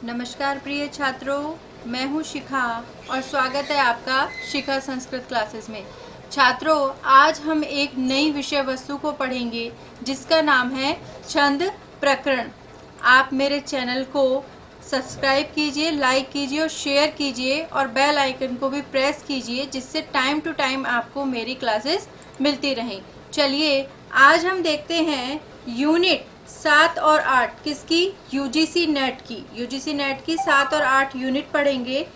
नमस्कार प्रिय छात्रों, मैं हूं शिखा और स्वागत है आपका शिखा संस्कृत क्लासेस में। छात्रों, आज हम एक नई विषय वस्तु को पढ़ेंगे जिसका नाम है छंद प्रकरण। आप मेरे चैनल को सब्सक्राइब कीजिए, लाइक कीजिए और शेयर कीजिए और बेल आइकन को भी प्रेस कीजिए जिससे टाइम टू टाइम आपको मेरी क्लासेस मिलती रहें। चलिए आज हम देखते हैं यूनिट 7 और 8 किसकी, यूजीसी नेट की 7 और 8 यूनिट पढ़ेंगे।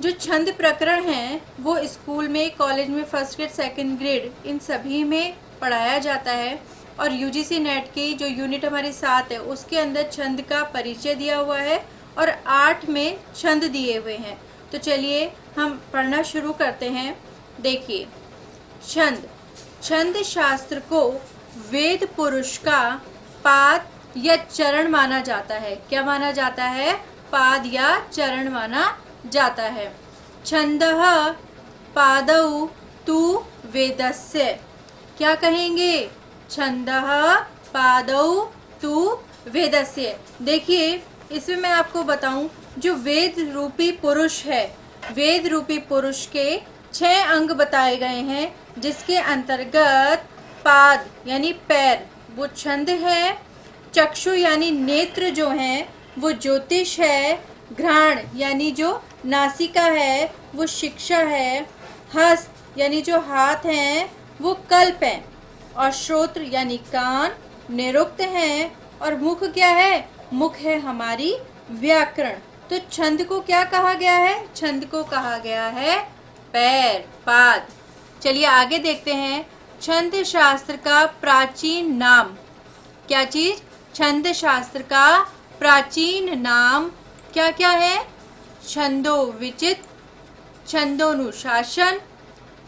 जो छंद प्रकरण हैं वो स्कूल में, कॉलेज में फर्स्ट ग्रेड, सेकंड ग्रेड इन सभी में पढ़ाया जाता है। और यूजीसी नेट की जो यूनिट हमारी 7 है उसके अंदर छंद का परिचय दिया हुआ है और 8 में छंद दिए हुए हैं। तो चलिए हम पढ़ना शुरू करते हैं। देखिए, छंद शास्त्र को वेद पुरुष का पाद या चरण माना जाता है। क्या माना जाता है? पाद या चरण माना जाता है। छंदः पादौ तु वेदस्य। क्या कहेंगे? छंदः पादौ तु वेदस्य। देखिए, इसमें मैं आपको बताऊं, जो वेद रूपी पुरुष है, वेद रूपी पुरुष के 6 अंग बताए गए हैं जिसके अंतर्गत पाद यानी पैर वो छंद है, चक्षु यानी नेत्र जो हैं वो ज्योतिष है, घ्राण यानी जो नासिका है वो शिक्षा है, हस्त यानी जो हाथ हैं वो कल्प है और श्रोत्र यानी कान निरुक्त हैं और मुख क्या है? मुख है हमारी व्याकरण। तो छंद को क्या कहा गया है? छंद को कहा गया है पैर, पाद। चलिए आगे देखते हैं। छंद शास्त्र का प्राचीन नाम। क्या चीज? छंद शास्त्र का प्राचीन नाम क्या क्या है? छंदो विचित, छंदोनुशासन,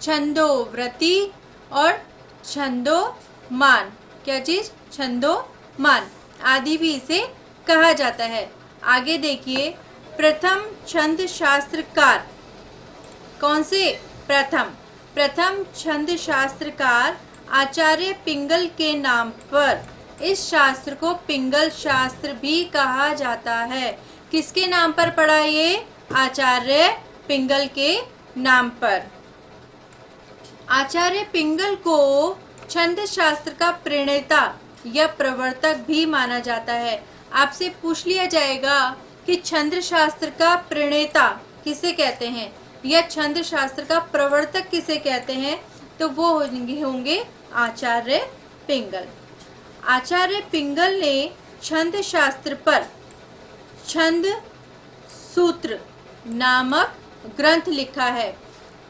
छंदोवृत्ति और छंदोमान। क्या चीज? छंदोमान आदि भी इसे कहा जाता है। आगे देखिए, प्रथम छंद शास्त्रकार कौन से? प्रथम छंद शास्त्रकार आचार्य पिंगल के नाम पर इस शास्त्र को पिंगल शास्त्र भी कहा जाता है। किसके नाम पर पड़ा ये? आचार्य पिंगल के नाम पर। आचार्य पिंगल को छंद शास्त्र का प्रणेता या प्रवर्तक भी माना जाता है। आपसे पूछ लिया जाएगा कि छंद शास्त्र का प्रणेता किसे कहते हैं या छंद शास्त्र का प्रवर्तक किसे कहते हैं, तो वो होंगे आचार्य पिंगल। आचार्य पिंगल ने छंद शास्त्र पर छंद सूत्र नामक ग्रंथ लिखा है।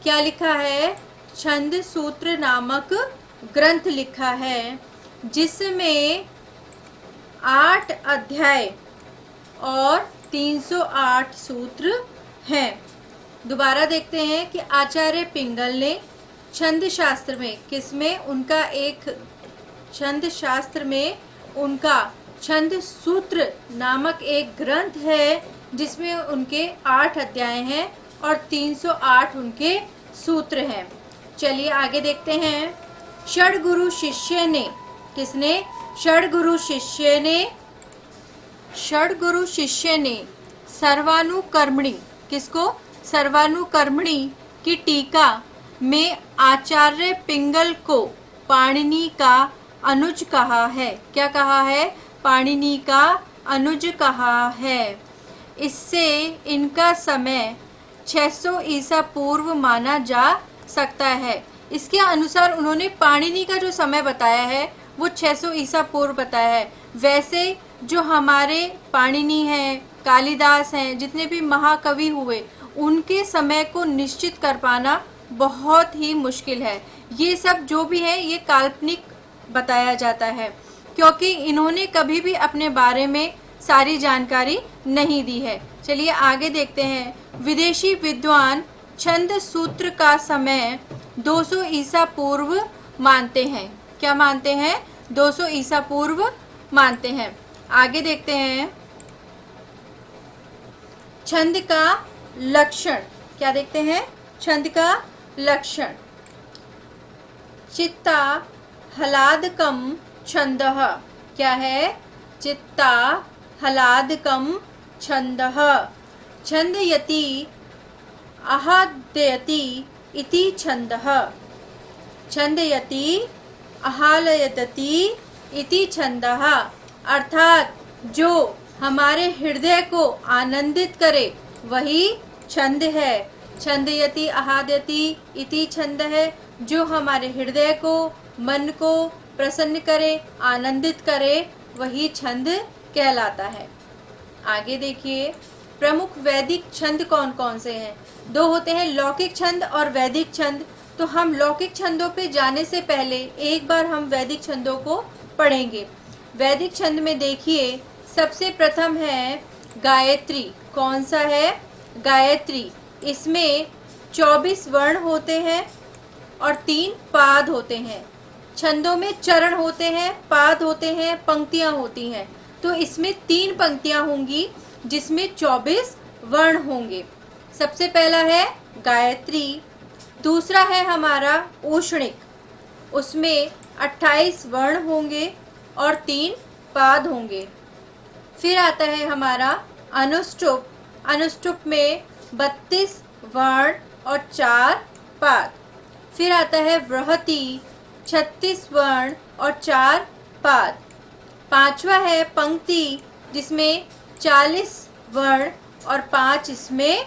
क्या लिखा है? छंद सूत्र नामक ग्रंथ लिखा है जिसमें 8 अध्याय और 308 सूत्र हैं। दोबारा देखते हैं कि आचार्य पिंगल ने छंद शास्त्र में किसमें उनका एक छंद शास्त्र में उनका छंद सूत्र नामक एक ग्रंथ है जिसमें उनके 8 अध्याय हैं और 308 उनके सूत्र हैं। चलिए आगे देखते हैं। षड्गुरु शिष्य ने, किसने? षड्गुरु शिष्य ने सर्वानुकर्मणि, किसको? सर्वानुकर्मणि की टीका में आचार्य पिंगल को पाणिनि का अनुज कहा है। क्या कहा है? पाणिनि का अनुज कहा है। इससे इनका समय 600 ईसा पूर्व माना जा सकता है। इसके अनुसार उन्होंने पाणिनि का जो समय बताया है वो 600 ईसा पूर्व बताया है। वैसे जो हमारे पाणिनि हैं, कालिदास हैं, जितने भी महाकवि हुए उनके समय को निश्चित कर पाना बहुत ही मुश्किल है। ये सब जो भी है ये काल्पनिक बताया जाता है क्योंकि इन्होंने कभी भी अपने बारे में सारी जानकारी नहीं दी है। चलिए आगे देखते हैं। विदेशी विद्वान छंद सूत्र का समय 200 ईसा पूर्व मानते हैं। क्या मानते हैं? 200 ईसा पूर्व मानते हैं। आगे देखते हैं। छंद का लक्षण। क्या देखते हैं? छंद का लक्षण। चित्ता हलादकम छंदः। क्या है? चित्ता हलादकम छन्दः। छन्दयति आह्लादयति इति छन्दः। छन्दयति आह्लादयति इति छन्दः, अर्थात जो हमारे हृदय को आनंदित करे वही छंद है। छन्दयति आह्लादयति इति छंद है, जो हमारे हृदय को, मन को प्रसन्न करे, आनंदित करे, वही छंद कहलाता है। आगे देखिए, प्रमुख वैदिक छंद कौन कौन से हैं? दो होते हैं, लौकिक छंद और वैदिक छंद। तो हम लौकिक छंदों पे जाने से पहले एक बार हम वैदिक छंदों को पढ़ेंगे। वैदिक छंद में देखिए, सबसे प्रथम है गायत्री। कौन सा है? गायत्री। इसमें 24 वर्ण होते हैं और 3 पाद होते हैं। छंदों में चरण होते हैं, पाद होते हैं, पंक्तियां होती हैं। तो इसमें 3 पंक्तियां होंगी जिसमें 24 वर्ण होंगे। सबसे पहला है गायत्री, दूसरा है हमारा औष्णिक, उसमें 28 वर्ण होंगे और 3 पाद होंगे। फिर आता है हमारा अनुष्टुप। अनुष्टुप में 32 वर्ण और 4 पाद। फिर आता है बृहति, 36 वर्ण और 4 पाद। पांचवा है पंक्ति, जिसमें 40 वर्ण और 5 इसमें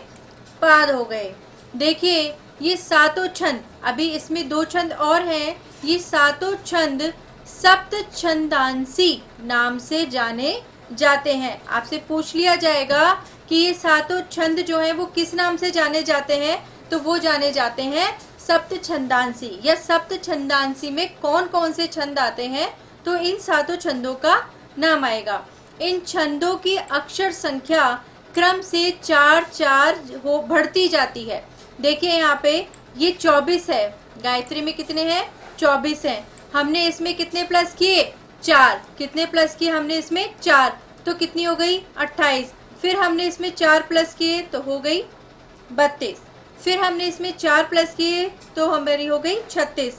पाद हो गए। देखिए, ये सातों छंद, अभी इसमें 2 छंद और हैं, ये सातों छंद सप्त छंदांसी नाम से जाने जाते हैं। आपसे पूछ लिया जाएगा कि ये सातों छंद जो हैं वो किस नाम से जाने जाते हैं, तो वो जाने जाते हैं सप्त छंदांसी। या सप्त छंदांसी में कौन कौन से छंद आते हैं, तो इन सातों छंदों का नाम आएगा। इन छंदों की अक्षर संख्या क्रम से 4-4 हो बढ़ती जाती है। देखिए यहाँ पे ये 24 है, गायत्री में कितने हैं? 24 हैं। हमने इसमें कितने प्लस किए? 4। कितने प्लस किए हमने इसमें? 4। तो कितनी हो गई? 28। फिर हमने इसमें 4 प्लस किए तो हो गई 32। फिर हमने इसमें 4 प्लस किए तो हमारी हो गई 36।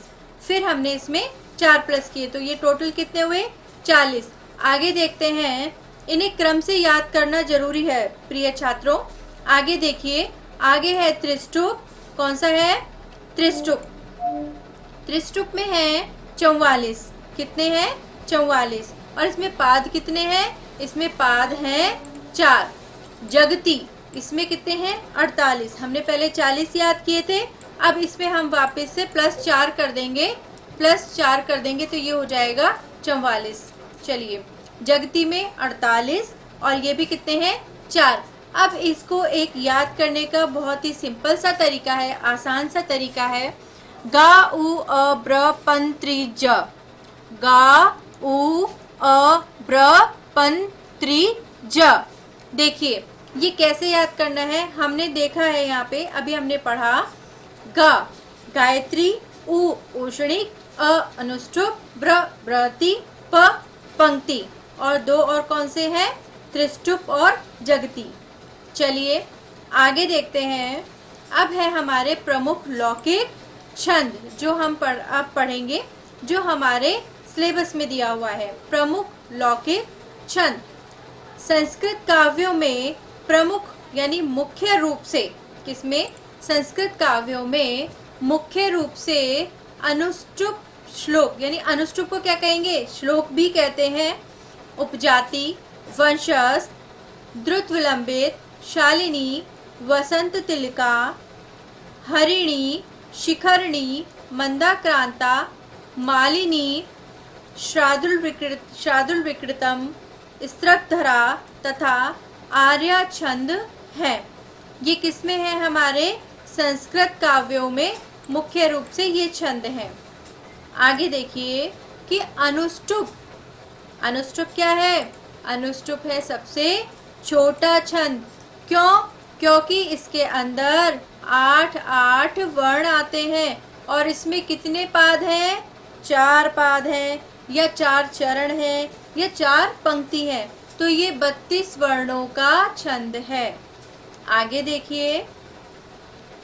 फिर हमने इसमें 4 प्लस किए तो ये टोटल कितने हुए? 40। आगे देखते हैं, इन्हें क्रम से याद करना जरूरी है प्रिय छात्रों। आगे देखिए, आगे है त्रिष्टुप। कौन सा है? त्रिष्टुप। त्रिष्टुप में है 44। कितने हैं? 44। और इसमें पाद कितने हैं? इसमें पाद हैं 4। जगती, इसमें कितने हैं? 48। हमने पहले 40 याद किए थे, अब इसमें हम वापस से +4 कर देंगे। +4 कर देंगे तो ये हो जाएगा 44। चलिए, जगती में 48 और ये भी कितने हैं? 4। अब इसको एक याद करने का बहुत ही सिंपल सा तरीका है, आसान सा तरीका है। गा उ अ ब्र पन त्रि ज। गा उ अ ब्र पन त्रि ज। देखिए, ये कैसे याद करना है, हमने देखा है यहाँ पे, अभी हमने पढ़ा गा गायत्री, उ औष्णिक, अ अनुष्टुप, ब्र बृहति, प पंक्ति, और 2 और कौन से हैं? त्रिष्टुप और जगती। चलिए आगे देखते हैं। अब है हमारे प्रमुख लौकिक छंद, जो हम अब पढ़ेंगे, जो हमारे सिलेबस में दिया हुआ है। प्रमुख लौकिक छंद संस्कृत काव्यों में प्रमुख यानी मुख्य रूप से, किसमें? संस्कृत काव्यों में मुख्य रूप से अनुष्टुप श्लोक, यानी अनुष्टुप को क्या कहेंगे? श्लोक भी कहते हैं। उपजाति, वंशस्थ, द्रुत विलंबित, शालिनी, वसंत तिलका, हरिणी, शिखरणी, मंदाक्रांता, मालिनी, शार्दुल विकृतम, स्त्रकधरा तथा आर्या छंद हैं। ये किसमें है? हमारे संस्कृत काव्यों में मुख्य रूप से ये छंद हैं। आगे देखिए कि अनुष्टुप। अनुष्टुप क्या है? अनुष्टुप है सबसे छोटा छंद। क्यों? क्योंकि इसके अंदर 8 वर्ण आते हैं और इसमें कितने पाद हैं? 4 पाद हैं, या 4 चरण हैं, या 4 पंक्ति हैं। तो ये 32 वर्णों का छंद है। आगे देखिए,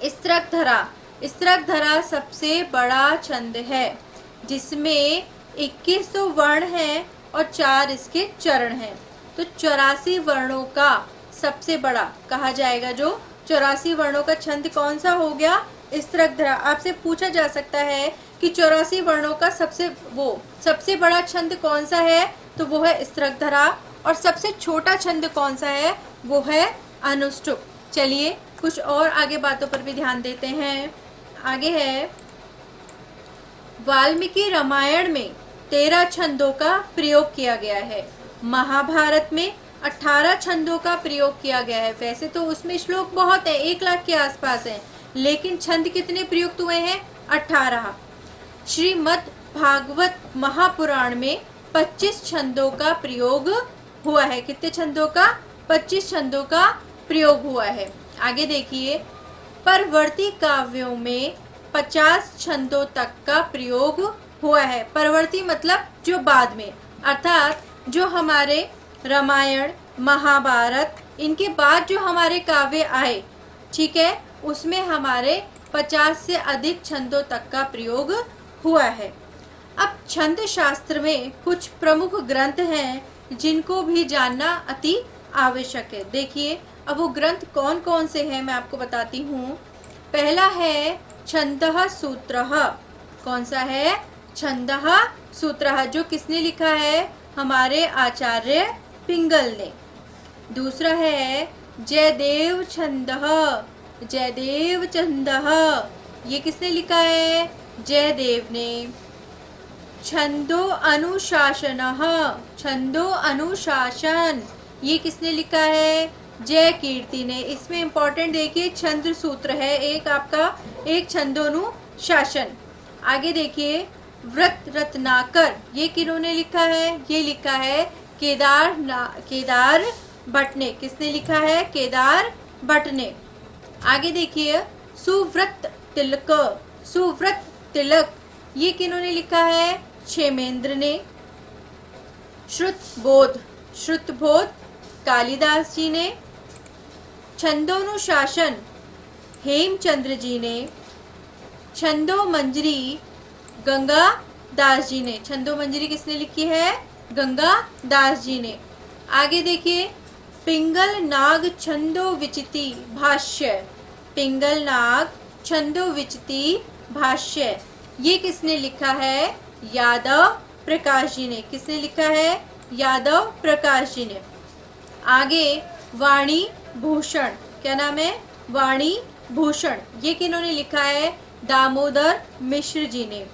स्त्रकधरा। स्त्रकधरा सबसे बड़ा छंद है, जिसमें 2100 वर्ण हैं और 4 इसके चरण हैं। तो 84 वर्णों का सबसे बड़ा कहा जाएगा। जो 84 वर्णों का छंद कौन सा हो गया? स्तृग्धरा। आपसे पूछा जा सकता है कि 84 वर्णों का सबसे बड़ा छंद कौन सा है? तो वो है स्तृग्धरा। और सबसे छोटा छंद कौन सा है? वो है अनुष्टुप। चलिए कुछ और आगे बातों पर भी ध्यान देते हैं। आगे है, वाल्मीकि रामायण में 13 छंदों का प्रयोग किया गया है। महाभारत में 18 छंदों का प्रयोग किया गया है। वैसे तो उसमें श्लोक बहुत है, 1 लाख के आसपास है, लेकिन छंद कितने प्रयुक्त हुए हैं? 18। श्रीमद् भागवत महापुराण में 25 छंदों का प्रयोग हुआ है। कितने छंदों का? 25 छंदों का प्रयोग हुआ है। आगे देखिए, परवर्ती काव्यों में 50 छंदों तक का प्रयोग हुआ है। परवर्ती मतलब जो बाद में, अर्थात जो हमारे रामायण महाभारत इनके बाद जो हमारे काव्य आए, ठीक है, उसमें हमारे 50 से अधिक छंदों तक का प्रयोग हुआ है। अब छंद शास्त्र में कुछ प्रमुख ग्रंथ हैं जिनको भी जानना अति आवश्यक है। देखिए अब वो ग्रंथ कौन कौन से हैं मैं आपको बताती हूँ। पहला है छंदः सूत्रः। कौन सा है? छंदः सूत्रः, जो किसने लिखा है? हमारे आचार्य पिंगल ने। दूसरा है जयदेव छंदः। जयदेव छंदः, ये किसने लिखा है? जयदेव ने। छंदो अनुशासनः। छंदो अनुशासन, ये किसने लिखा है? जय कीर्ति ने। इसमें इंपॉर्टेंट देखिए छंद सूत्र है एक आपका, एक छंदोनुशासन। आगे देखिए व्रत रत्नाकर, ये किन्होंने लिखा है? ये लिखा है केदार भट्ट ने। किसने लिखा है? केदार भट्ट ने। आगे देखिए सुव्रत तिलक। सुव्रत तिलक, ये किन्होंने लिखा है? क्षेमेंद्र ने। श्रुतबोध कालिदास जी ने। छंदोनुशासन हेमचंद्र जी ने। छंदो मंजरी गंगा दास जी ने। छंदो मंजरी किसने लिखी है? गंगा दास जी ने। आगे देखिए पिंगल नाग छंदो विचिति भाष्य। पिंगल नाग छंदो विचिति भाष्य, ये किसने लिखा है? यादव प्रकाश जी ने। किसने लिखा है? यादव प्रकाश जी ने। आगे वाणी भूषण, क्या नाम है? वाणी भूषण, ये किन्होंने लिखा है? दामोदर मिश्र जी ने।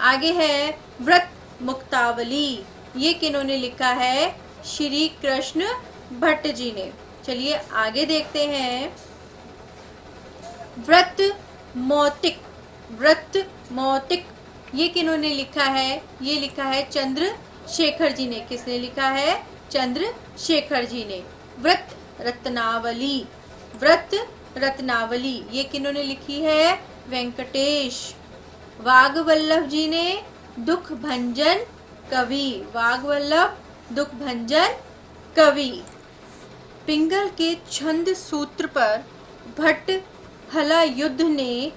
आगे है व्रत मुक्तावली, ये किन्होंने लिखा है? श्री कृष्ण भट्ट जी ने। चलिए आगे देखते हैं व्रत मौतिक, ये किन्होंने लिखा है? ये लिखा है चंद्रशेखर जी ने। किसने लिखा है? चंद्रशेखर जी ने। व्रत रत्नावली, ये किन्होंने लिखी है? वेंकटेश। वाग्वल्लभ जी ने दुख भंजन कवि। वाग्वल्लभ दुख भंजन कवि। पिंगल के छंद सूत्र पर भट्ट हलायुद्ध ने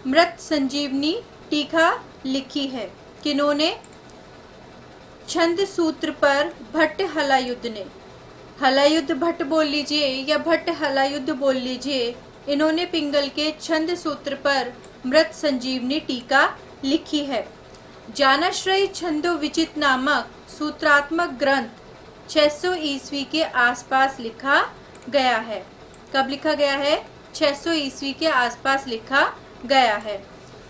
मृत संजीवनी टीका लिखी है। किन्होंने? छंद सूत्र पर भट्ट हलायुद्ध ने। हलायुद्ध भट्ट बोल लीजिए या भट्ट हलायुद्ध बोल लीजिए, इन्होंने पिंगल के छंद सूत्र पर मृत संजीवनी टीका लिखी है। ज्ञानाश्रय छंदो विचित नामक सूत्रात्मक ग्रंथ 600 ईस्वी के आसपास लिखा गया है। कब लिखा गया है? 600 ईस्वी के आसपास लिखा गया है।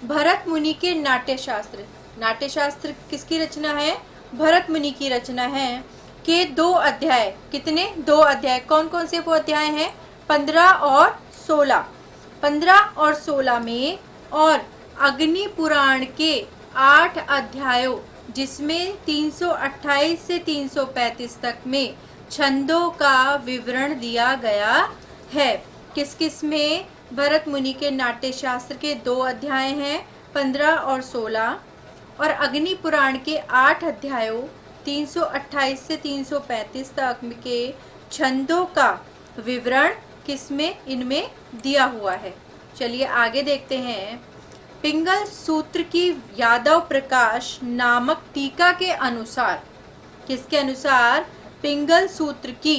भरत मुनि के नाट्यशास्त्र, नाट्यशास्त्र किसकी रचना है? भरत मुनि की रचना है। के 2 अध्याय, कितने? 2 अध्याय। कौन कौन से वो अध्याय हैं? 15 और 16। 15 और 16 में, और अग्नि पुराण के 8 अध्यायों, जिसमें 328 से 335 तक में छंदों का विवरण दिया गया है। किस किस में? भरत मुनि के नाट्यशास्त्र के 2 अध्याय हैं, 15 और 16, और अग्नि पुराण के 8 अध्यायों 328 से 335 तक के छंदों का विवरण किसमें? इनमें दिया हुआ है। चलिए आगे देखते हैं। पिंगल सूत्र की यादव प्रकाश नामक टीका के अनुसार, किसके अनुसार? पिंगल सूत्र की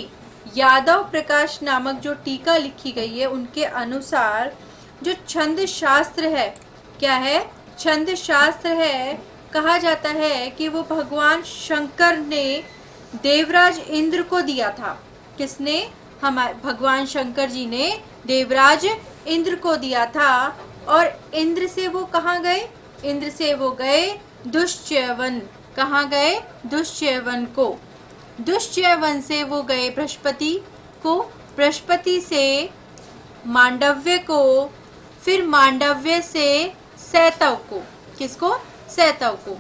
यादव प्रकाश नामक जो टीका लिखी गई है उनके अनुसार जो छंद शास्त्र है, क्या है, छंद शास्त्र है, कहा जाता है कि वो भगवान शंकर ने देवराज इंद्र को दिया था। किसने? हमारे भगवान शंकर जी ने देवराज इंद्र को दिया था। और इंद्र से वो कहाँ गए? इंद्र से वो गए दुष्चैवन। कहाँ गए? दुष्चैवन को। दुष्चैवन से वो गए बृहस्पति को, बृहस्पति से मांडव्य को, फिर मांडव्य से सैतव को। किसको? सैतव को।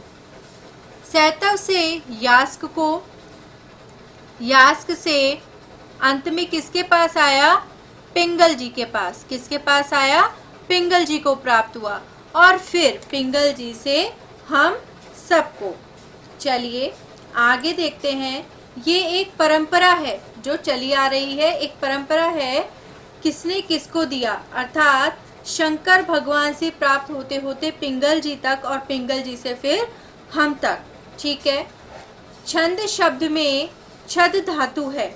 सैतव से यास्क को, यास्क से अंत में किसके पास आया? पिंगल जी के पास। किसके पास आया? पिंगल जी को प्राप्त हुआ। और फिर पिंगल जी से हम सबको। चलिए आगे देखते हैं। ये एक परंपरा है जो चली आ रही है, एक परंपरा है। किसने किसको दिया? अर्थात शंकर भगवान से प्राप्त होते होते पिंगल जी तक, और पिंगल जी से फिर हम तक। ठीक है। छंद शब्द में छद धातु है।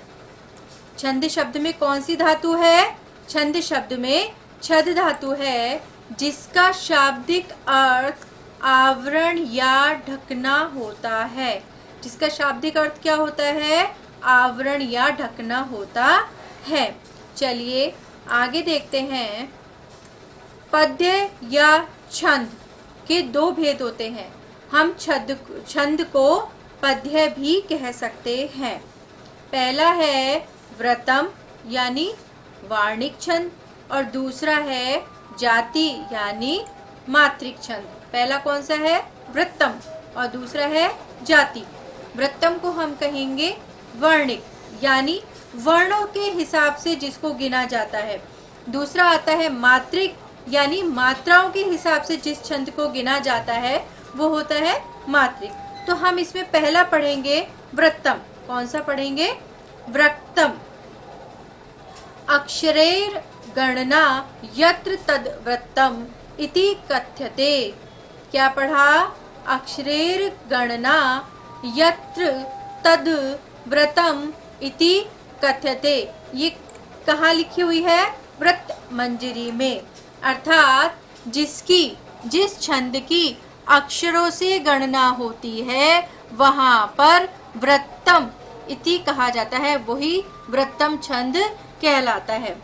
छंद शब्द में कौन सी धातु है? छंद शब्द में छद धातु है, जिसका शाब्दिक अर्थ आवरण या ढकना होता है। जिसका शाब्दिक अर्थ क्या होता है? आवरण या ढकना होता है। चलिए आगे देखते हैं। पद्य या छंद के दो भेद होते हैं। हम छंद को पद्य भी कह सकते हैं। पहला है व्रतम यानी वार्णिक छंद, और दूसरा है जाति यानी मात्रिक छंद। पहला कौन सा है? वृत्तम, और दूसरा है जाति। वृत्तम को हम कहेंगे वर्णिक, यानी वर्णों के हिसाब से जिसको गिना जाता है। दूसरा आता है मात्रिक, यानी मात्राओं के हिसाब से जिस छंद को गिना जाता है वो होता है मात्रिक। तो हम इसमें पहला पढ़ेंगे वृत्तम। कौन सा पढ़ेंगे? वृत्तम। अक्षरैर गणना यत्र तद वृत्तम इति कथ्यते। क्या पढ़ा? अक्षरैर गणना यत्र तद व्रतम इति कथ्यते। ये कहाँ लिखी हुई है? व्रत मंजरी में। अर्थात जिस छंद की अक्षरों से गणना होती है वहाँ पर व्रतम इति कहा जाता है, वही व्रतम छंद कहलाता है।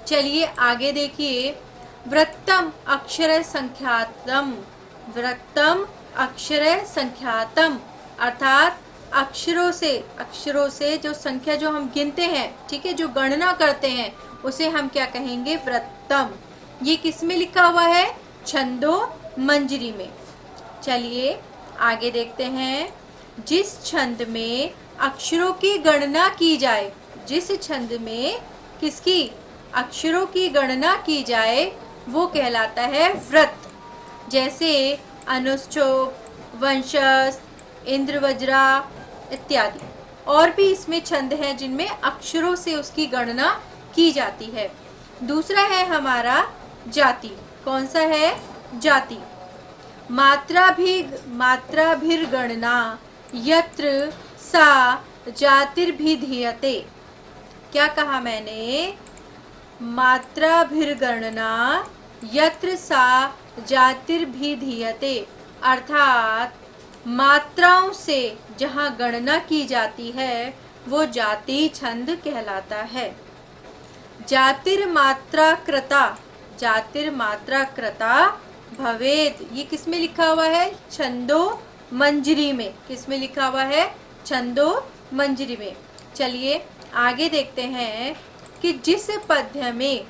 चलिए आगे देखिए। व्रतम अक्षर संख्यातम। व्रतम अक्षर संख्यातम अर्थात अक्षरों से जो संख्या जो हम गिनते हैं, ठीक है, जो गणना करते हैं, उसे हम क्या कहेंगे? व्रतम। ये किस में लिखा हुआ है? छंदो मंजरी में। चलिए आगे देखते हैं। जिस छंद में अक्षरों की गणना की जाए, जिस छंद में किसकी? अक्षरों की गणना की जाए, वो कहलाता है व्रत। जैसे अनुश्चोप, वंशज, इंद्रवज्रा इत्यादि। और भी इसमें छंद हैं जिनमें अक्षरों से उसकी गणना की जाती है। दूसरा है हमारा जाति। कौन सा है? जाति। मात्राभिर्गणना यत्र सा जातिर्भिधीयते। क्या कहा मैंने? मात्राभिर्गणना यत्र सा जातिर्भिधीयते अर्थात मात्राओं से जहाँ गणना की जाती है वो जाति छंद कहलाता है। जातिर्मात्राकृता भवेत्, ये किस में लिखा हुआ है? छंदो मंजरी में। किस में लिखा हुआ है? छंदो मंजरी में। चलिए आगे देखते हैं कि जिस पद्य में,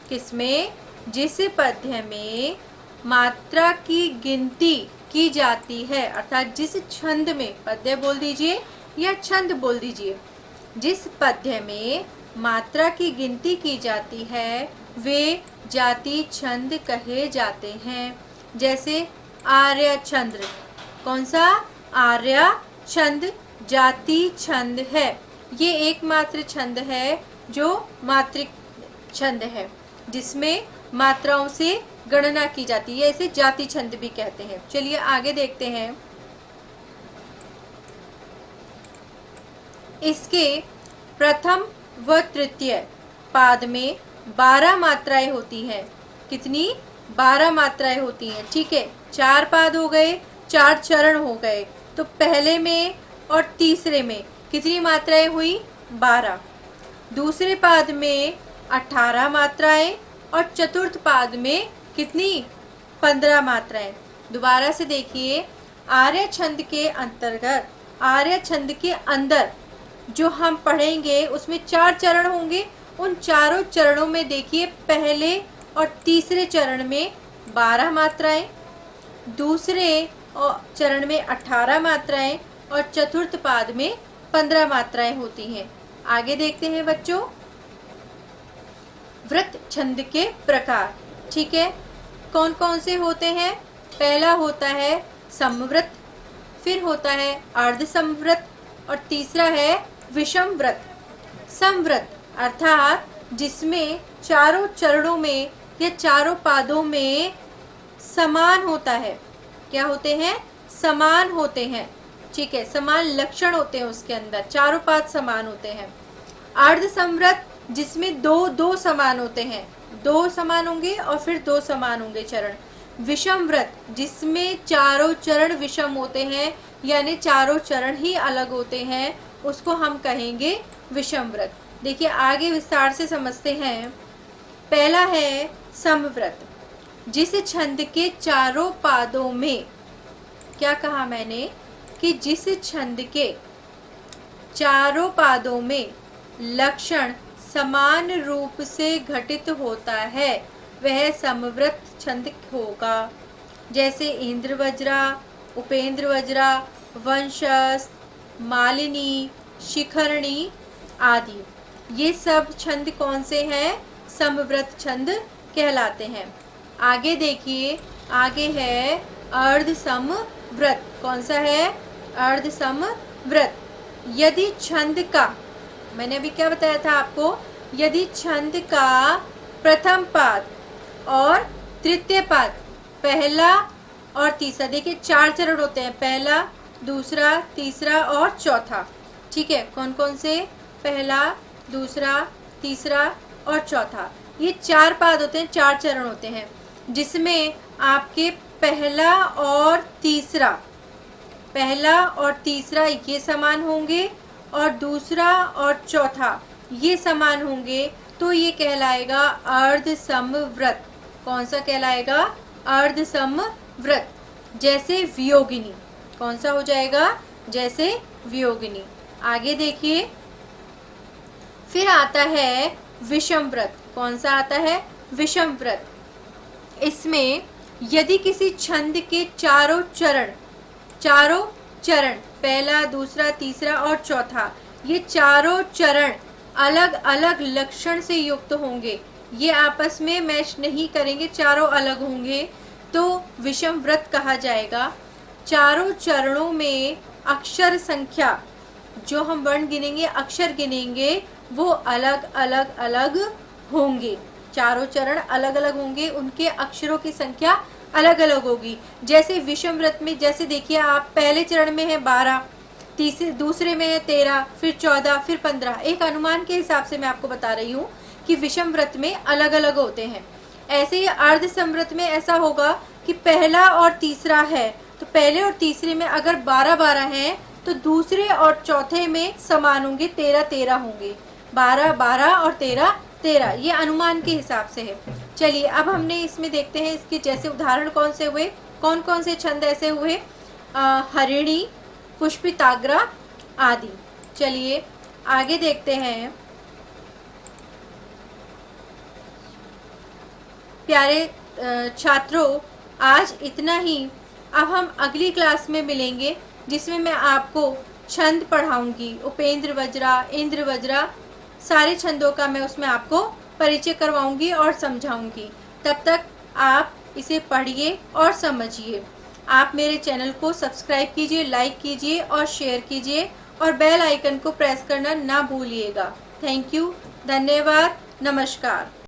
किसमें? जिस पद्य में मात्रा की गिनती की जाती है, अर्थात जिस छंद में, पद्य बोल दीजिए या छंद बोल दीजिए, जिस पद्य में मात्रा की गिनती की जाती है वे जाति छंद कहे जाते हैं। जैसे आर्य छंद। कौन सा? आर्य छंद जाति छंद है। ये एकमात्र छंद है जो मात्रिक छंद है, जिसमें मात्राओं से गणना की जाती है। इसे जाति छंद भी कहते हैं। चलिए आगे देखते हैं। इसके प्रथम व तृतीय पाद में 12 मात्राएं होती हैं। कितनी? 12 मात्राएं होती हैं। ठीक है, 4 पाद हो गए, 4 चरण हो गए, तो पहले में और तीसरे में कितनी मात्राएं हुई? 12। दूसरे पाद में 18 मात्राएं और चतुर्थ पाद में कितनी? 15 मात्राएं। दोबारा से देखिए, आर्य छंद के अंतर्गत, आर्य छंद के अंदर जो हम पढ़ेंगे उसमें 4 चरण होंगे। उन चारों चरणों में देखिए, पहले और तीसरे चरण में 12 मात्राएं, दूसरे चरण में 18 मात्राएं और चतुर्थ पाद में 15 मात्राएं होती हैं। आगे देखते हैं बच्चों, वृत्त छंद के प्रकार। ठीक है, कौन कौन से होते हैं? पहला होता है समवृत्त, फिर होता है अर्ध समवृत्त और तीसरा है विषम वृत्त। समवृत्त अर्थात जिसमें चारों चरणों में या चारों पादों में समान होता है। क्या होते हैं? समान होते हैं। ठीक है, समान लक्षण होते हैं उसके अंदर, चारों पाद समान होते हैं। अर्ध समवृत्त जिसमें दो समान होते हैं, 2 समान होंगे और फिर 2 समान होंगे चरण। विषम वृत्त जिसमें चारों चरण विषम होते हैं, यानी चारों चरण ही अलग होते हैं, उसको हम कहेंगे विषम वृत्त। देखिए आगे विस्तार से समझते हैं। पहला है समवृत्त, जिस छंद के चारों पादों में, क्या कहा मैंने कि जिस छंद के चारों पादों में लक्षण समान रूप से घटित होता है वह समवृत्त छंद होगा। जैसे इंद्र वज्रा, उपेंद्र वज्रा, वंशस्थ, मालिनी, शिखरणी आदि, ये सब छंद कौन से हैं? समवृत्त छंद कहलाते हैं। आगे देखिए, आगे है अर्ध समवृत्त। कौन सा है? अर्ध समवृत्त। यदि छंद का, मैंने अभी क्या बताया था आपको, यदि छंद का प्रथम पाद और तृतीय पाद, पहला और तीसरा, देखिए 4 चरण होते हैं, पहला, दूसरा, तीसरा और चौथा। ठीक है, कौन कौन से? पहला, दूसरा, तीसरा और चौथा, ये 4 पाद होते हैं, 4 चरण होते हैं, जिसमें आपके पहला और तीसरा ये समान होंगे और दूसरा और चौथा ये समान होंगे, तो ये कहलाएगा अर्ध समवृत्त। कौन सा कहलाएगा? अर्ध समवृत्त। जैसे वियोगिनी, कौन सा हो जाएगा? जैसे वियोगिनी। आगे देखिए, फिर आता है विषम वृत्त। कौन सा आता है? विषम वृत्त। इसमें यदि किसी छंद के चारों चरण, पहला, दूसरा, तीसरा और चौथा, ये चारों चरण अलग अलग लक्षण से युक्त होंगे, ये आपस में मैच नहीं करेंगे, चारों अलग होंगे, तो विषम वृत्त कहा जाएगा। चारों चरणों में अक्षर संख्या, जो हम वर्ण गिनेंगे, अक्षर गिनेंगे, वो अलग होंगे। चारों चरण अलग अलग होंगे, उनके अक्षरों की संख्या अलग अलग होगी। जैसे विषम वृत्त में, जैसे देखिए आप, पहले चरण में है 12, दूसरे में है 13, फिर 14, फिर 15। एक अनुमान के हिसाब से मैं आपको बता रही हूँ कि विषम वृत्त में अलग अलग होते हैं। ऐसे ही अर्ध समवृत्त में ऐसा होगा कि पहला और तीसरा है, तो पहले और तीसरे में अगर 12-12 हैं, तो दूसरे और चौथे में समान होंगे, 13-13 होंगे। 12-12 और 13-13, ये अनुमान के हिसाब से है। चलिए अब हमने इसमें देखते हैं इसके जैसे उदाहरण कौन से हुए, कौन कौन से छंद ऐसे हुए, हरिणी, पुष्पिताग्रा आदि। चलिए आगे देखते हैं। प्यारे छात्रों, आज इतना ही। अब हम अगली क्लास में मिलेंगे, जिसमें मैं आपको छंद पढ़ाऊंगी, उपेंद्र वज्रा, इंद्र वज्रा, सारे छंदों का मैं उसमें आपको परिचय करवाऊंगी और समझाऊंगी। तब तक आप इसे पढ़िए और समझिए। आप मेरे चैनल को सब्सक्राइब कीजिए, लाइक कीजिए और शेयर कीजिए और बेल आइकन को प्रेस करना ना भूलिएगा। थैंक यू, धन्यवाद, नमस्कार।